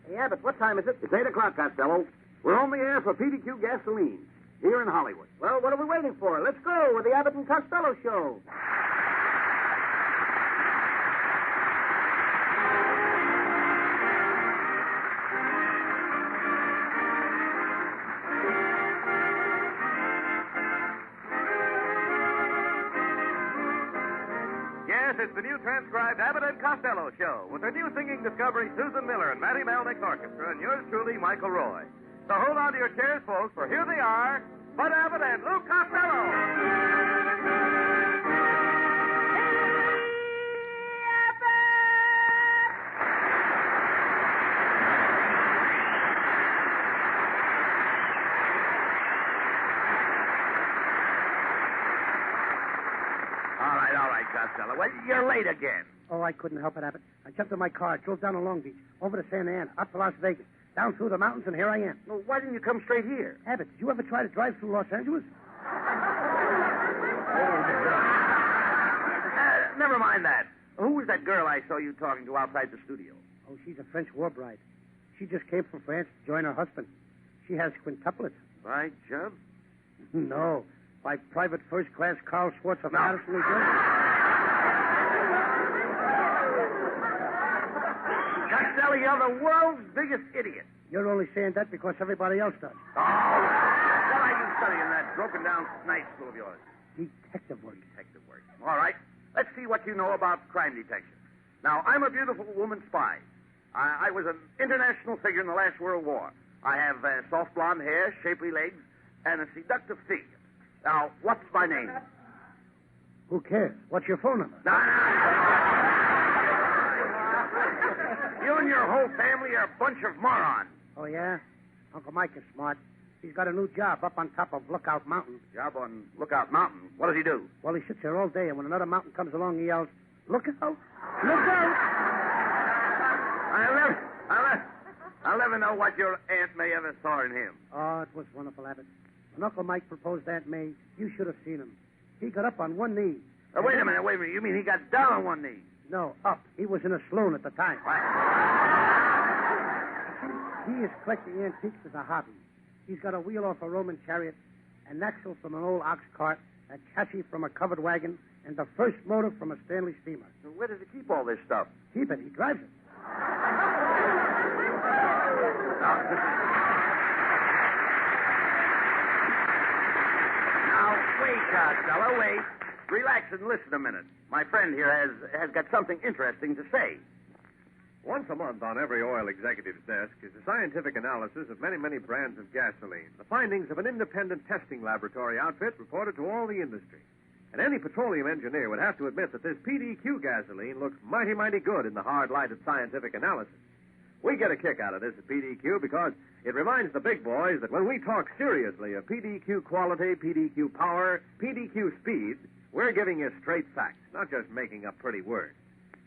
Hey, Abbott, what time is it? It's 8 o'clock, Costello. We're on the air for PDQ Gasoline here in Hollywood. Well, what are we waiting for? Let's go with the Abbott and Costello show. Yes, it's the new transcribed Abbott and Costello show with the new singing discovery Susan Miller and Matty Melnick's orchestra and yours truly, Michael Roy. So hold on to your chairs, folks, for here they are, Bud Abbott and Lou Costello. All right, Costello. Well, you're late again. Oh, I couldn't help it, Abbott. I jumped in my car, drove down to Long Beach, over to Santa Ana, up to Las Vegas, down through the mountains, and here I am. Well, why didn't you come straight here? Abbott, did you ever try to drive through Los Angeles? Never mind that. Who was that girl I saw you talking to outside the studio? Oh, she's a French war bride. She just came from France to join her husband. She has quintuplets. By Jove. No, by Private First Class Carl Schwartz of Madison, New Jersey. Costello, you're the world's biggest idiot. You're only saying that because everybody else does. Oh, what are you studying that broken-down night school of yours? Detective work. Detective work. All right. Let's see what you know about crime detection. Now, I'm a beautiful woman spy. I was an international figure in the last World War. I have soft blonde hair, shapely legs, and a seductive figure. Now, what's my name? Who cares? What's your phone number? No. You and your whole family are a bunch of morons. Oh, yeah? Uncle Mike is smart. He's got a new job up on top of Lookout Mountain. Job on Lookout Mountain. What does he do? Well, he sits there all day, and when another mountain comes along, he yells, "Look out! Look out!" I'll never know what your Aunt May ever saw in him. Oh, it was wonderful, Abbott. When Uncle Mike proposed Aunt May, you should have seen him. He got up on one knee. Wait a minute. You mean he got down on one knee? No, up. He was in a saloon at the time. What? He is collecting antiques as a hobby. He's got a wheel off a Roman chariot, an axle from an old ox cart, a chassis from a covered wagon, and the first motor from a Stanley steamer. So where does he keep all this stuff? Keep it. He drives it. Now, wait, Costello, wait. Relax and listen a minute. My friend here has got something interesting to say. Once a month on every oil executive's desk is a scientific analysis of many, many brands of gasoline. The findings of an independent testing laboratory outfit reported to all the industry. And any petroleum engineer would have to admit that this PDQ gasoline looks mighty, mighty good in the hard light of scientific analysis. We get a kick out of this at PDQ because it reminds the big boys that when we talk seriously of PDQ quality, PDQ power, PDQ speed, we're giving you straight facts, not just making up pretty words.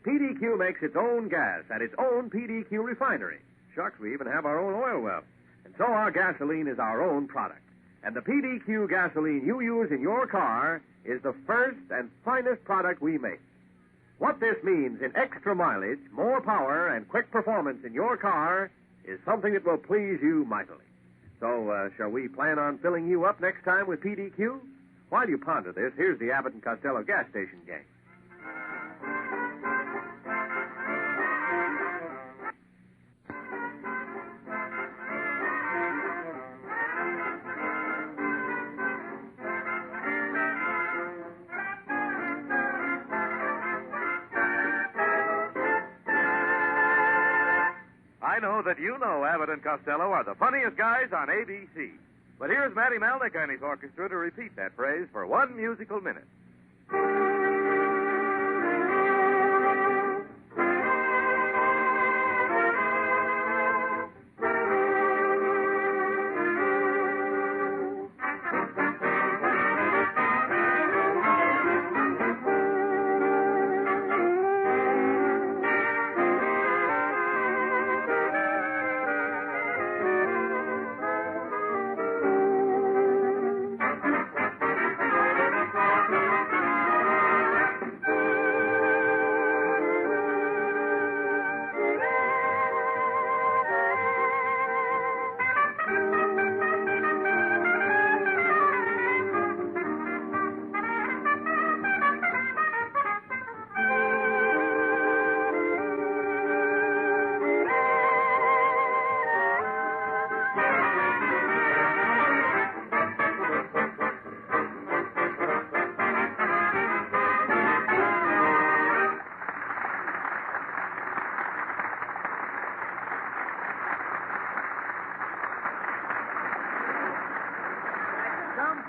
PDQ makes its own gas at its own PDQ refinery. Shucks, we even have our own oil well. And so our gasoline is our own product. And the PDQ gasoline you use in your car is the first and finest product we make. What this means in extra mileage, more power, and quick performance in your car is something that will please you mightily. So, shall we plan on filling you up next time with PDQ? While you ponder this, here's the Abbott and Costello gas station gang. I know that you know Abbott and Costello are the funniest guys on ABC. But here's Matty Melnick and his orchestra to repeat that phrase for 1 musical minute.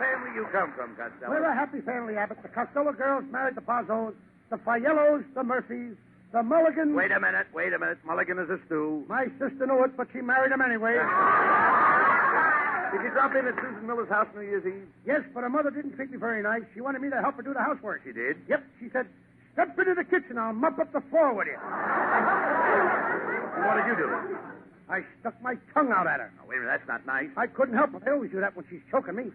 family you come from, Costello? We're a happy family, Abbott. The Costello girls married the Bozzos, the Faiellos, the Murphys, the Mulligans. Wait a minute. Mulligan is a stew. My sister knew it, but she married him anyway. Did you drop in at Susan Miller's house New Year's Eve? Yes, but her mother didn't treat me very nice. She wanted me to help her do the housework. She did? Yep, she said, step into the kitchen. I'll mop up the floor with you. And what did you do? I stuck my tongue out at her. Oh, wait a minute, that's not nice. I couldn't help it. I always do that when she's choking me.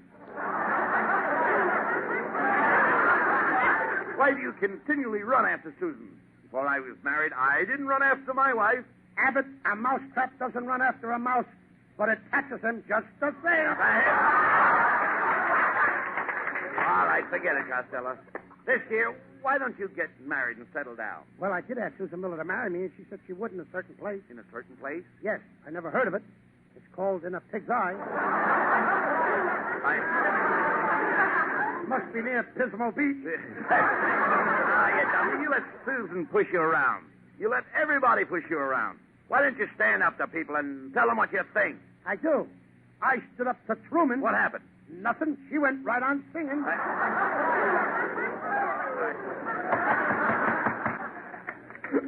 Why do you continually run after Susan? Before I was married, I didn't run after my wife. Abbott, a mousetrap doesn't run after a mouse, but it catches him just the same. All right, forget it, Costello. This year, why don't you get married and settle down? Well, I did ask Susan Miller to marry me, and she said she would in a certain place. In a certain place? Yes, I never heard of it. It's called In a Pig's Eye. Must be near Pismo Beach. You dummy. You let Susan push you around. You let everybody push you around. Why don't you stand up to people and tell them what you think? I do. I stood up to Truman. What happened? Nothing. She went right on singing.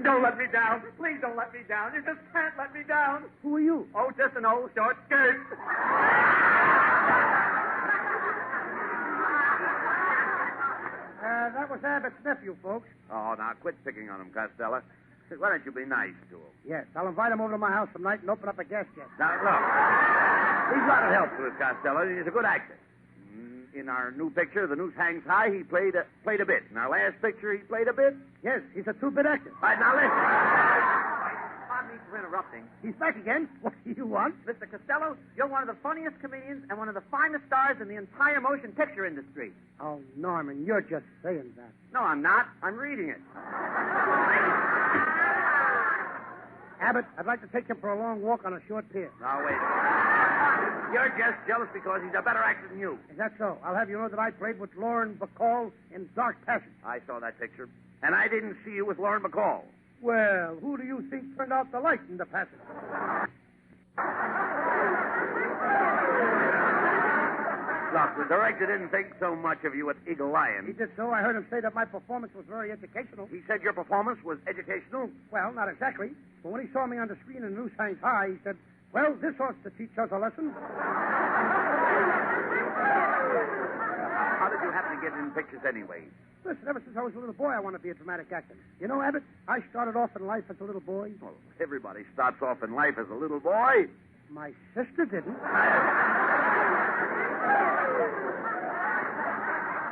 Don't let me down. Please don't let me down. You just can't let me down. Who are you? Oh, just an old short skirt. That was Abbott's nephew, folks. Oh, now quit picking on him, Costello. Why don't you be nice to him? Yes, I'll invite him over to my house tonight and open up a gas jet. Now, look. He's got to help with Costello. He's a good actor. In our new picture, The Noose Hangs High, he played a bit. In our last picture, he played a bit. Yes, he's a two-bit actor. All right, now listen. Pardon me for interrupting. He's back again. What do you want? Mr. Costello, you're one of the funniest comedians and one of the finest stars in the entire motion picture industry. Oh, Norman, you're just saying that. No, I'm not. I'm reading it. Abbott, I'd like to take him for a long walk on a short pier. Now, wait. You're just jealous because he's a better actor than you. Is that so? I'll have you know that I played with Lauren Bacall in Dark Passage. I saw that picture. And I didn't see you with Lauren Bacall. Well, who do you think turned out the light in the passage? Look, the director didn't think so much of you at Eagle Lion. He did so. I heard him say that my performance was very educational. He said your performance was educational? Well, not exactly. But when he saw me on the screen in Noose Hangs High, he said, well, this ought to teach us a lesson. How did you happen to get in pictures anyway? Listen, ever since I was a little boy, I wanted to be a dramatic actor. You know, Abbott, I started off in life as a little boy. Well, everybody starts off in life as a little boy. My sister didn't.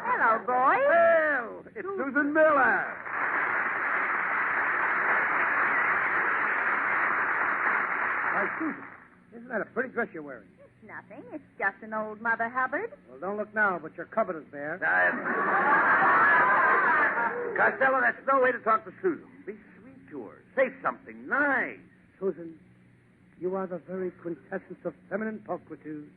Hello, boy. Well, it's Susan Miller. Why, Susan, isn't that a pretty dress you're wearing? It's nothing. It's just an old Mother Hubbard. Well, don't look now, but your cupboard is bare. Costello, that's no way to talk to Susan. Be sweet to her. Say something nice. Susan, you are the very quintessence of feminine pulchritude,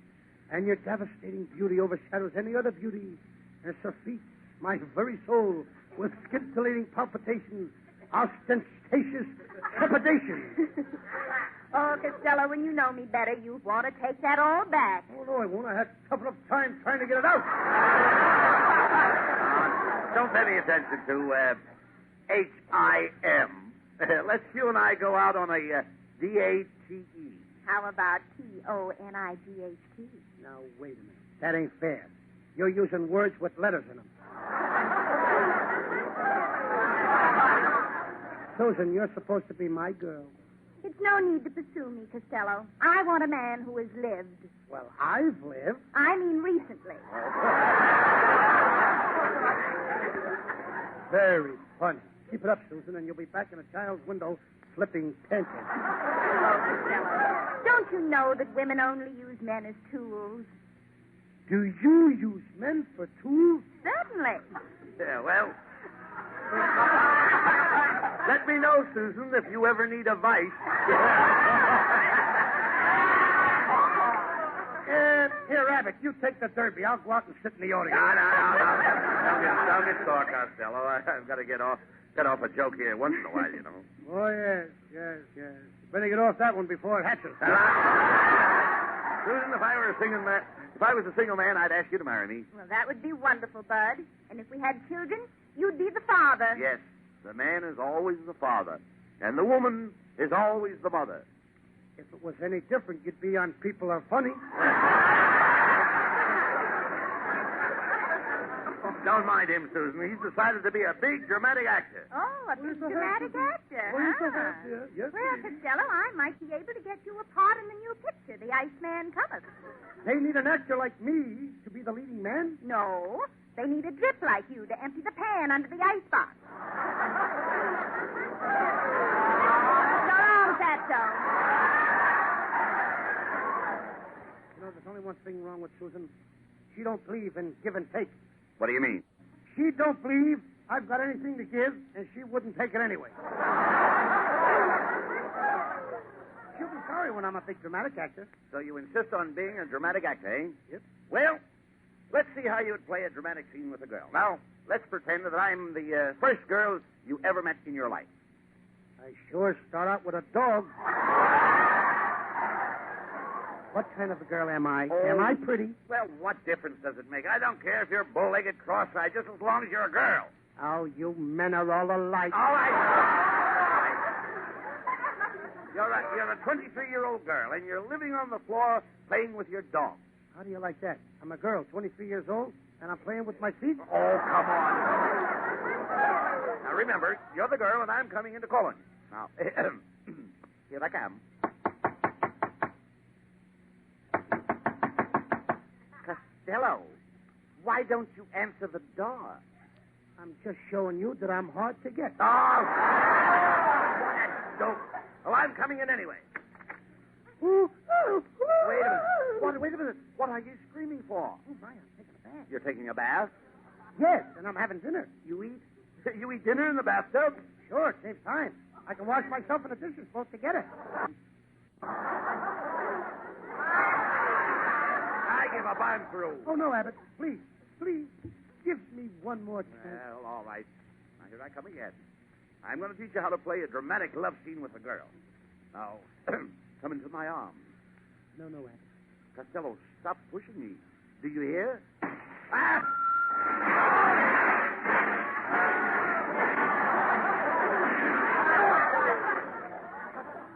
and your devastating beauty overshadows any other beauty, and surfeits my very soul with scintillating palpitations, ostentatious trepidation. Oh, Costello, when you know me better, you want to take that all back. Oh, no, I won't. I had tough enough time trying to get it out. Don't pay any attention to H-I-M. Let's you and I go out on a D-A-T-E. How about T-O-N-I-G-H-T? Now, wait a minute. That ain't fair. You're using words with letters in them. Susan, you're supposed to be my girl. It's no need to pursue me, Costello. I want a man who has lived. Well, I've lived. I mean recently. Very funny. Keep it up, Susan, and you'll be back in a child's window flipping pancakes. Oh, Costello, don't you know that women only use men as tools? Do you use men for tools? Certainly. Yeah, well... Let me know, Susan, if you ever need a vice. Here, Abbott, you take the derby. I'll go out and sit in the audience. No. Don't get sore, Costello. I've got to get off a joke here once in a while, you know. Oh, yes. Better get off that one before it hatches. Susan, if I were If I was a single man, I'd ask you to marry me. Well, that would be wonderful, Bud. And if we had children, you'd be the father. Yes, the man is always the father, and the woman is always the mother. If it was any different, you'd be on People Are Funny. Don't mind him, Susan. He's decided to be a big dramatic actor. Oh, a big dramatic actor. Yes, Well, Costello, I might be able to get you a part in the new picture, The Iceman Cometh. They need an actor like me to be the leading man? No, they need a drip like you to empty the pan under the icebox. So long, Fatso. You know, there's only one thing wrong with Susan. She don't believe in give and take. What do you mean? She don't believe I've got anything to give, and she wouldn't take it anyway. She'll be sorry when I'm a big dramatic actor. So you insist on being a dramatic actor, eh? Yep. Well, let's see how you'd play a dramatic scene with a girl. Now, let's pretend that I'm the first girl you ever met in your life. I sure start out with a dog. What kind of a girl am I? Oh. Am I pretty? Well, what difference does it make? I don't care if you're bull-legged, cross-eyed, just as long as you're a girl. Oh, you men are all alike. All right. You're a 23-year-old girl, and you're living on the floor playing with your dog. How do you like that? I'm a girl, 23 years old, and I'm playing with my feet? Oh, come on. Now, remember, you're the girl, and I'm coming in to call on you. Now, here I come. Costello, why don't you answer the door? I'm just showing you that I'm hard to get. Oh, that's dope. Well, I'm coming in anyway. Wait a minute. What are you screaming for? Oh, my, I'm taking a bath. You're taking a bath? Yes, and I'm having dinner. You eat dinner in the bathtub? Sure, it saves time. I can wash myself in the dishes both together. I give up. I'm through. Oh, no, Abbott. Please, give me one more chance. Well, all right. Now, here I come again. I'm going to teach you how to play a dramatic love scene with a girl. Now, come into my arms. No, Abbott. Costello, stop pushing me. Do you hear? Ah!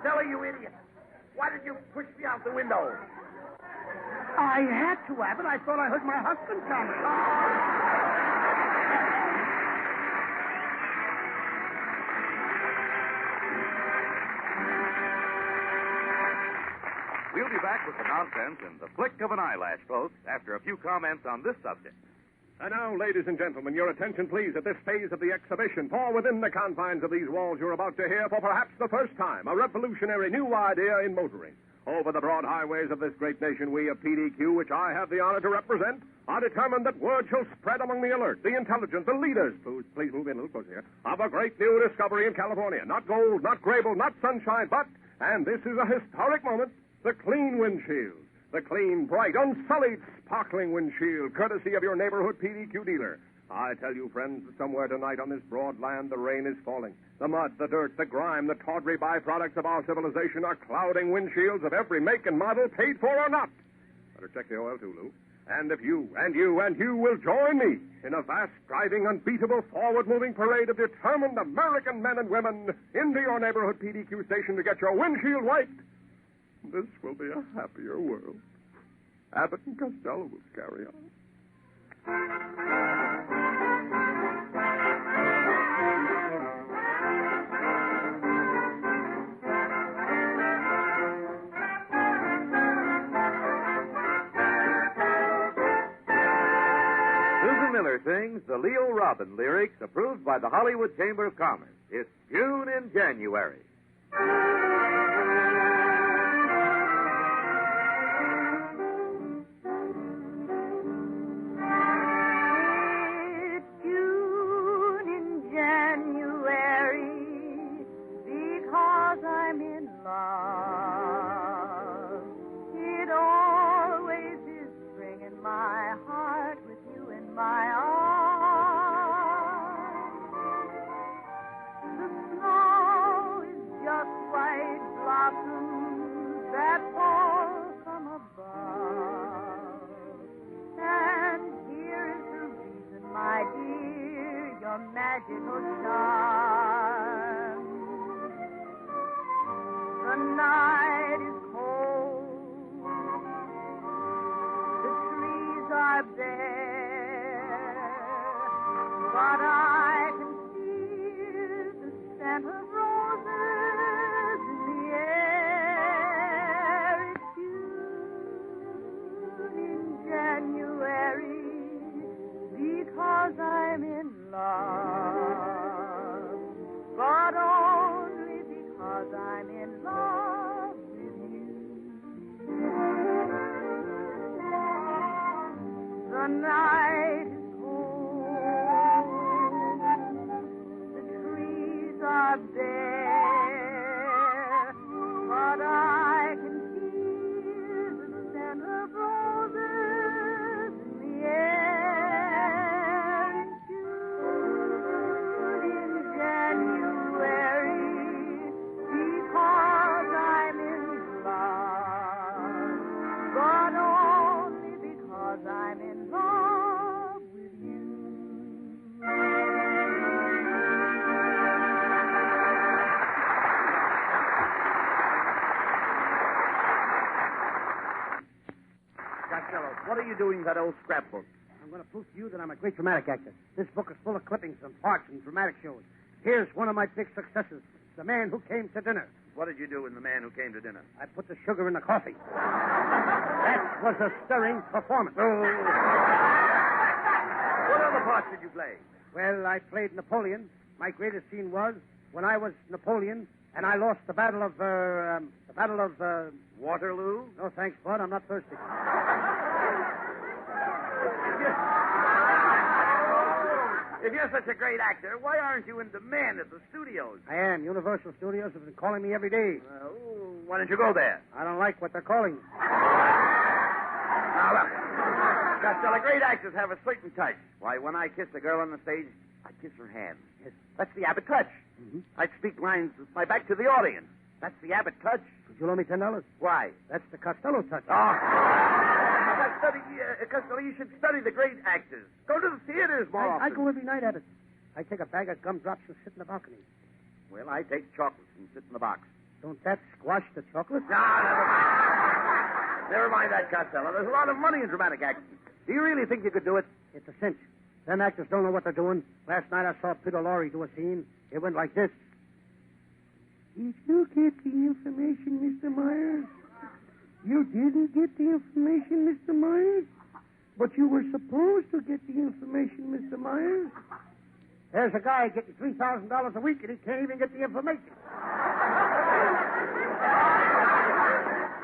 Costello, you idiot. Why did you push me out the window? I had to, Abbott. I thought I heard my husband coming. We'll be back with the nonsense and the flick of an eyelash, folks, after a few comments on this subject. And now, ladies and gentlemen, your attention, please, at this phase of the exhibition. For within the confines of these walls, you're about to hear, for perhaps the first time, a revolutionary new idea in motoring. Over the broad highways of this great nation, we of PDQ, which I have the honor to represent, are determined that word shall spread among the alert, the intelligent, the leaders, please move in a little closer here, of a great new discovery in California. Not gold, not Grable, not sunshine, but, and this is a historic moment, the clean windshield. The clean, bright, unsullied, sparkling windshield, courtesy of your neighborhood PDQ dealer. I tell you, friends, that somewhere tonight on this broad land the rain is falling. The mud, the dirt, the grime, the tawdry byproducts of our civilization are clouding windshields of every make and model, paid for or not. Better check the oil, too, Lou. And if you will join me in a vast, driving, unbeatable, forward-moving parade of determined American men and women into your neighborhood PDQ station to get your windshield wiped, this will be a happier world. Abbott and Costello will carry on. Susan Miller sings the Leo Robin lyrics approved by the Hollywood Chamber of Commerce. It's June in January. The night is cold. The trees are bare. But I can feel the scent of roses in the air. It's June in January because I'm in love. But only because I'm in love with you. The night is cold. The trees are bare. But I can feel the scent of roses in the air. In June, in January, because I'm in love. But only because I'm in love with you. Costello, what are you doing with that old scrapbook? I'm going to prove to you that I'm a great dramatic actor. This book is full of clippings and parts and dramatic shows. Here's one of my big successes, The Man Who Came to Dinner. What did you do in The Man Who Came to Dinner? I put the sugar in the coffee. That was a stirring performance. What other parts did you play? Well, I played Napoleon. My greatest scene was when I was Napoleon and I lost the battle of, Waterloo? No, thanks, Bud. I'm not thirsty. If you're such a great actor, why aren't you in demand at the studios? I am. Universal Studios have been calling me every day. Why don't you go there? I don't like what they're calling me. Now, look. Costello, great actors have a certain touch. Why, when I kiss a girl on the stage, I kiss her hand. Yes. That's the Abbott touch. Mm-hmm. I'd speak lines with my back to the audience. That's the Abbott touch. Could you loan me $10? Why? That's the Costello touch. Oh. Costello, you should study the great actors. Go to the theaters more I often. go every night at it. I take a bag of gumdrops and sit in the balcony. Well, I take chocolates and sit in the box. Don't that squash the chocolate? No, never mind. Never mind that, Costello. There's a lot of money in dramatic acting. Do you really think you could do it? It's a cinch. Them actors don't know what they're doing. Last night I saw Peter Lorre do a scene. It went like this. Did you get the information, Mr. Myers? You didn't get the information, Mr. Myers? But you were supposed to get the information, Mr. Myers. There's a guy getting $3,000 a week, and he can't even get the information.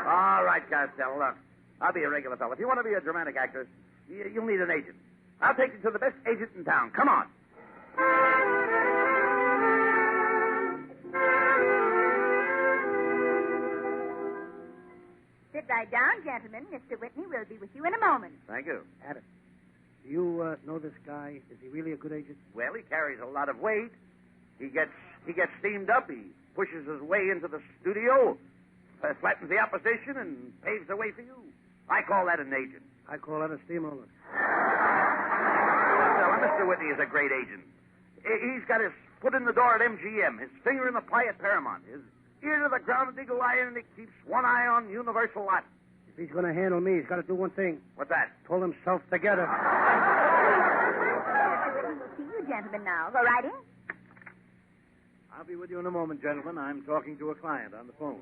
All right, Costello, look. I'll be a regular fellow. If you want to be a dramatic actor, you'll need an agent. I'll take you to the best agent in town. Come on. Sit right down, gentlemen. Mr. Whitney will be with you in a moment. Thank you. Abbott, do you know this guy? Is he really a good agent? Well, he carries a lot of weight. He gets steamed up. He pushes his way into the studio, flattens the opposition, and paves the way for you. I call that an agent. I call that a steamroller. Well, Mr. Whitney is a great agent. He's got his foot in the door at MGM, his finger in the pie at Paramount, his ear to the ground at Eagle Eye, and he keeps one eye on Universal Lot. If he's going to handle me, he's got to do one thing. What's that? Pull himself together. Mr. Whitney will see you gentlemen now. Go right in. I'll be with you in a moment, gentlemen. I'm talking to a client on the phone.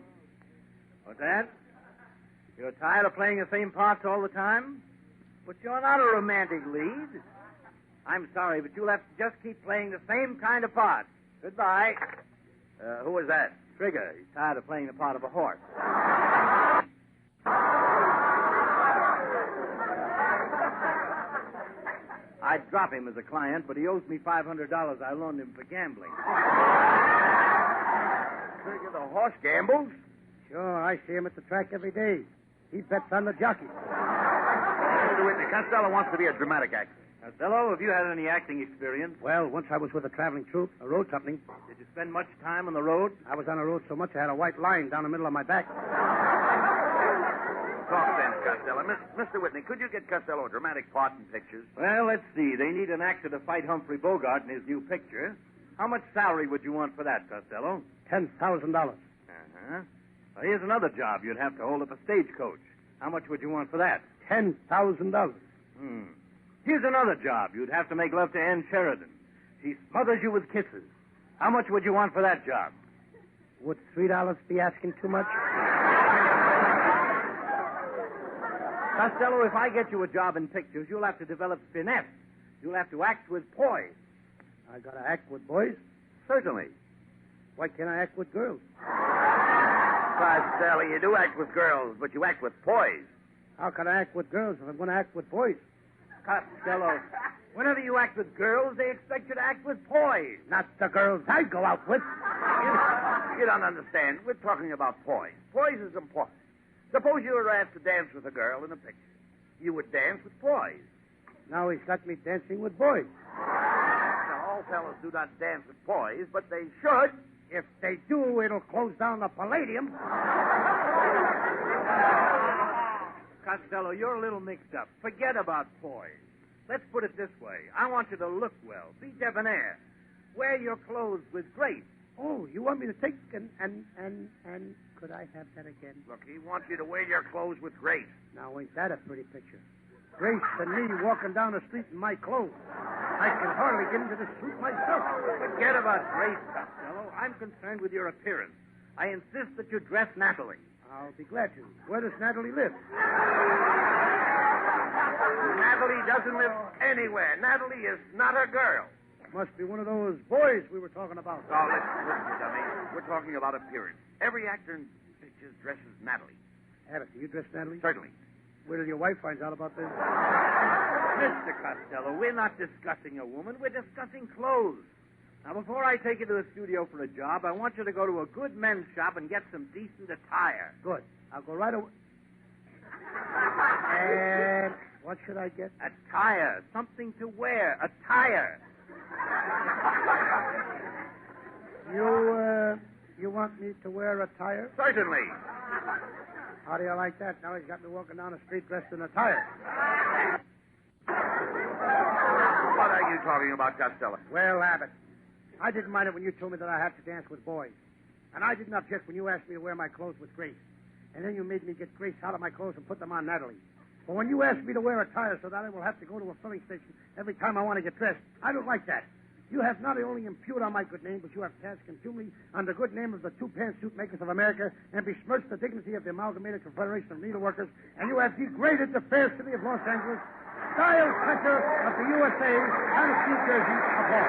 What's that? You're tired of playing the same parts all the time? But you're not a romantic lead. I'm sorry, but you'll have to just keep playing the same kind of part. Goodbye. Who was that? Trigger. He's tired of playing the part of a horse. I'd drop him as a client, but he owes me $500 I loaned him for gambling. Trigger the horse gambles? Sure, I see him at the track every day. He bets on the jockey. Mr. Whitney, Costello wants to be a dramatic actor. Costello, have you had any acting experience? Well, once I was with a traveling troupe, a road company. Did you spend much time on the road? I was on the road so much I had a white line down the middle of my back. Talk sense, Costello. Mr. Whitney, could you get Costello a dramatic part in pictures? Well, let's see. They need an actor to fight Humphrey Bogart in his new picture. How much salary would you want for that, Costello? $10,000. Uh-huh. Here's another job. You'd have to hold up a stagecoach. How much would you want for that? $10,000. Here's another job. You'd have to make love to Ann Sheridan. She smothers you with kisses. How much would you want for that job? Would $3 be asking too much? Costello, if I get you a job in pictures, you'll have to develop finesse. You'll have to act with poise. I gotta act with boys? Certainly. Why can't I act with girls? Costello, you do act with girls, but you act with poise. How can I act with girls if I'm gonna act with boys? Costello, whenever you act with girls, they expect you to act with poise. Not the girls I go out with. You don't understand. We're talking about poise. Poise is important. Suppose you were asked to dance with a girl in a picture. You would dance with poise. Now he's got me dancing with boys. Now, all fellows do not dance with poise, but they should. If they do, it'll close down the Palladium. Costello, you're a little mixed up. Forget about poise. Let's put it this way. I want you to look well, be debonair, wear your clothes with grace. Oh, you want me to take and could I have that again? Look, he wants you to wear your clothes with grace. Now, ain't that a pretty picture? Grace and me walking down the street in my clothes. I can hardly get into this suit myself. Forget about grace, Costello. I'm concerned with your appearance. I insist that you dress nattily. I'll be glad to. Where does Natalie live? Natalie doesn't live anywhere. Natalie is not a girl. Must be one of those boys we were talking about. Oh, listen, you dummy. We're talking about appearance. Every actor in pictures dresses Natalie. Abbott, do you dress Natalie? Certainly. Wait till your wife finds out about this. Mr. Costello, we're not discussing a woman. We're discussing clothes. Now, before I take you to the studio for a job, I want you to go to a good men's shop and get some decent attire. Good. I'll go right away. And what should I get? Attire. Something to wear. Attire. You want me to wear attire? Certainly. How do you like that? Now he's got me walking down the street dressed in attire. What are you talking about, Costello? Well, Abbott, I didn't mind it when you told me that I had to dance with boys. And I didn't object when you asked me to wear my clothes with Grace. And then you made me get Grace out of my clothes and put them on Natalie. But when you asked me to wear attire so that I will have to go to a filling station every time I want to get dressed, I don't like that. You have not only impugned on my good name, but you have cast contumely on the good name of the two pantsuit makers of America and besmirched the dignity of the Amalgamated Confederation of Needleworkers, and you have degraded the fair city of Los Angeles, style catcher of the USA, and New Jersey of all.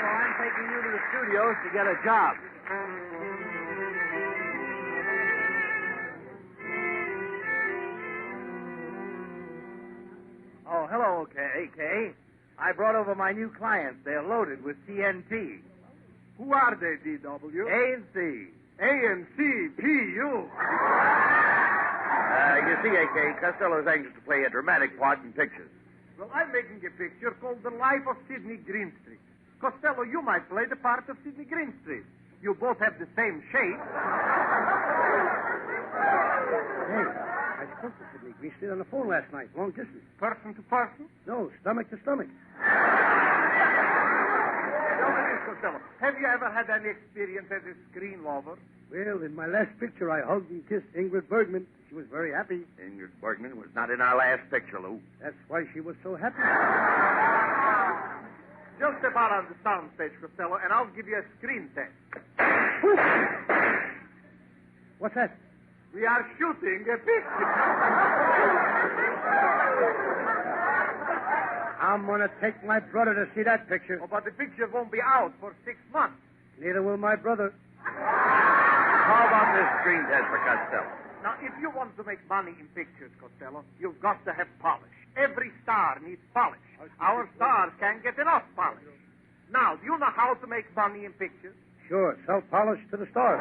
I'm taking you to the studios to get a job. Oh, hello, Kay. I brought over my new clients. They're loaded with TNT. Who are they, D.W.? A&C. A-N-C-P-U. You see, A.K., Costello's anxious to play a dramatic part in pictures. Well, I'm making a picture called The Life of Sidney Greenstreet. Costello, you might play the part of Sidney Greenstreet. You both have the same shape. Hey, I spoke to Sidney Greenstreet on the phone last night, long distance. Person to person? No, stomach to stomach. Tell me this, Costello. Have you ever had any experience as a screen lover? Well, in my last picture, I hugged and kissed Ingrid Bergman. She was very happy. Ingrid Bergman was not in our last picture, Lou. That's why she was so happy. Just step out on the soundstage, Costello, and I'll give you a screen test. What's that? We are shooting a picture. I'm going to take my brother to see that picture. Oh, but the picture won't be out for 6 months. Neither will my brother. How about this screen test for Costello? Now, if you want to make money in pictures, Costello, you've got to have polish. Every star needs polish. Our stars can't get enough polish. Now, do you know how to make money in pictures? Sure, sell polish to the stars.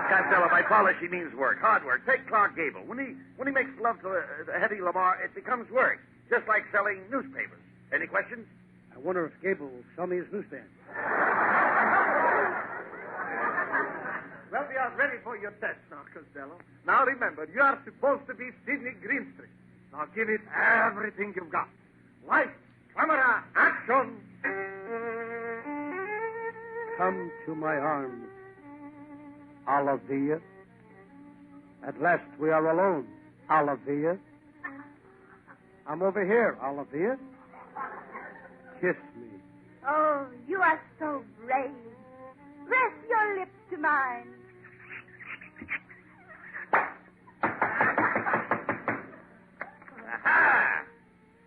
Costello, by polish, he means work, hard work. Take Clark Gable. When he makes love to Hetty Lamar, it becomes work, just like selling newspapers. Any questions? I wonder if Gable will sell me his newsstand. Well, we are ready for your test now, Costello. Now, remember, you are supposed to be Sidney Greenstreet. Now, give it everything you've got. Lights, camera, action! Come to my arms, Olivia. At last we are alone, Olivia. I'm over here, Olivia. Kiss me. Oh, you are so brave. Press your lips to mine. Aha!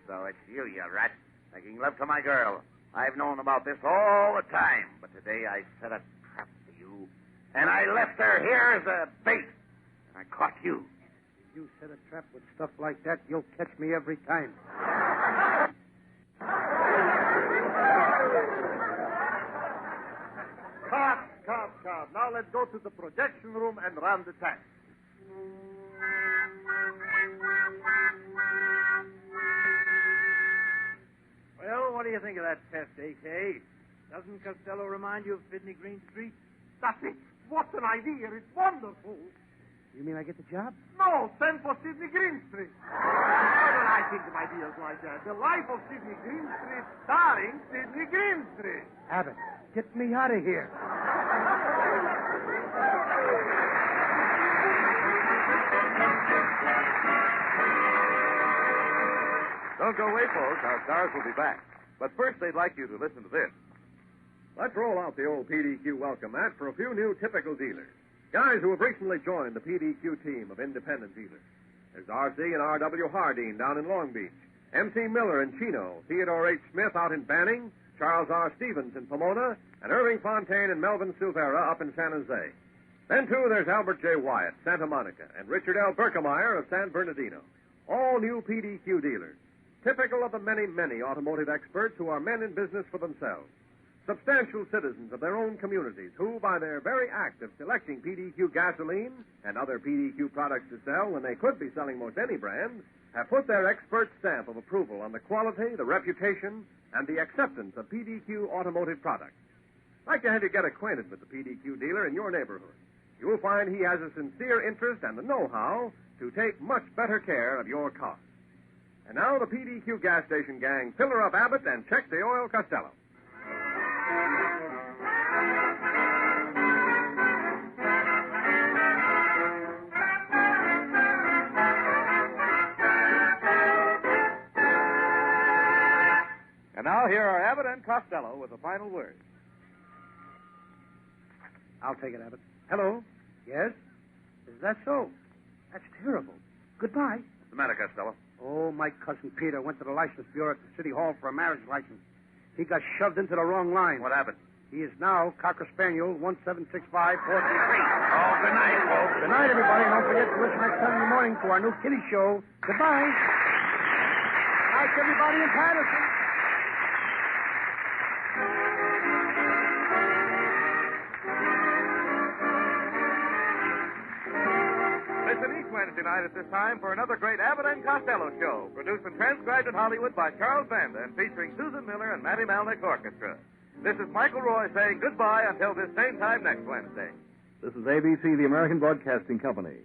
So it's you rat, making love to my girl. I've known about this all the time, but today I set a trap for you, and I left her here as a bait. I caught you. If you set a trap with stuff like that, you'll catch me every time. Cut. Now let's go to the projection room and run the test. Well, what do you think of that test, A.K.? Doesn't Costello remind you of Sydney Greenstreet? That's it. What an idea. It's wonderful. You mean I get the job? No, send for Sidney Greenstreet. Why don't I think of ideas like that? The Life of Sidney Greenstreet, starring Sidney Greenstreet. Abbott, get me out of here. Don't go away, folks. Our stars will be back. But first, they'd like you to listen to this. Let's roll out the old PDQ welcome mat for a few new typical dealers. Guys who have recently joined the PDQ team of independent dealers. There's R.C. and R.W. Hardeen down in Long Beach, M.C. Miller in Chino, Theodore H. Smith out in Banning, Charles R. Stevens in Pomona, and Irving Fontaine and Melvin Silvera up in San Jose. Then, too, there's Albert J. Wyatt, Santa Monica, and Richard L. Berkemeyer of San Bernardino. All new PDQ dealers, typical of the many, many automotive experts who are men in business for themselves. Substantial citizens of their own communities who, by their very act of selecting PDQ gasoline and other PDQ products to sell when they could be selling most any brand, have put their expert stamp of approval on the quality, the reputation, and the acceptance of PDQ automotive products. I'd like to have you get acquainted with the PDQ dealer in your neighborhood. You'll find he has a sincere interest and the know-how to take much better care of your car. And now the PDQ gas station gang, fill her up Abbott and check the oil Costello. And now here are Abbott and Costello with the final word. I'll take it, Abbott. Hello? Yes? Is that so? That's terrible. Goodbye. What's the matter, Costello? Oh, my cousin Peter went to the license bureau at the city hall for a marriage license. He got shoved into the wrong line. What happened? He is now Cocker Spaniel 1765433. Oh, good night, folks. Good night, everybody. Don't forget to listen next Sunday morning to our new kitty show. Goodbye. Good night, everybody in Patterson. Listen each Wednesday night at this time for another great Abbott and Costello show, produced and transcribed in Hollywood by Charles Banda and featuring Susan Miller and Matty Malnick's orchestra. This is Michael Roy saying goodbye until this same time next Wednesday. This is ABC, the American Broadcasting Company.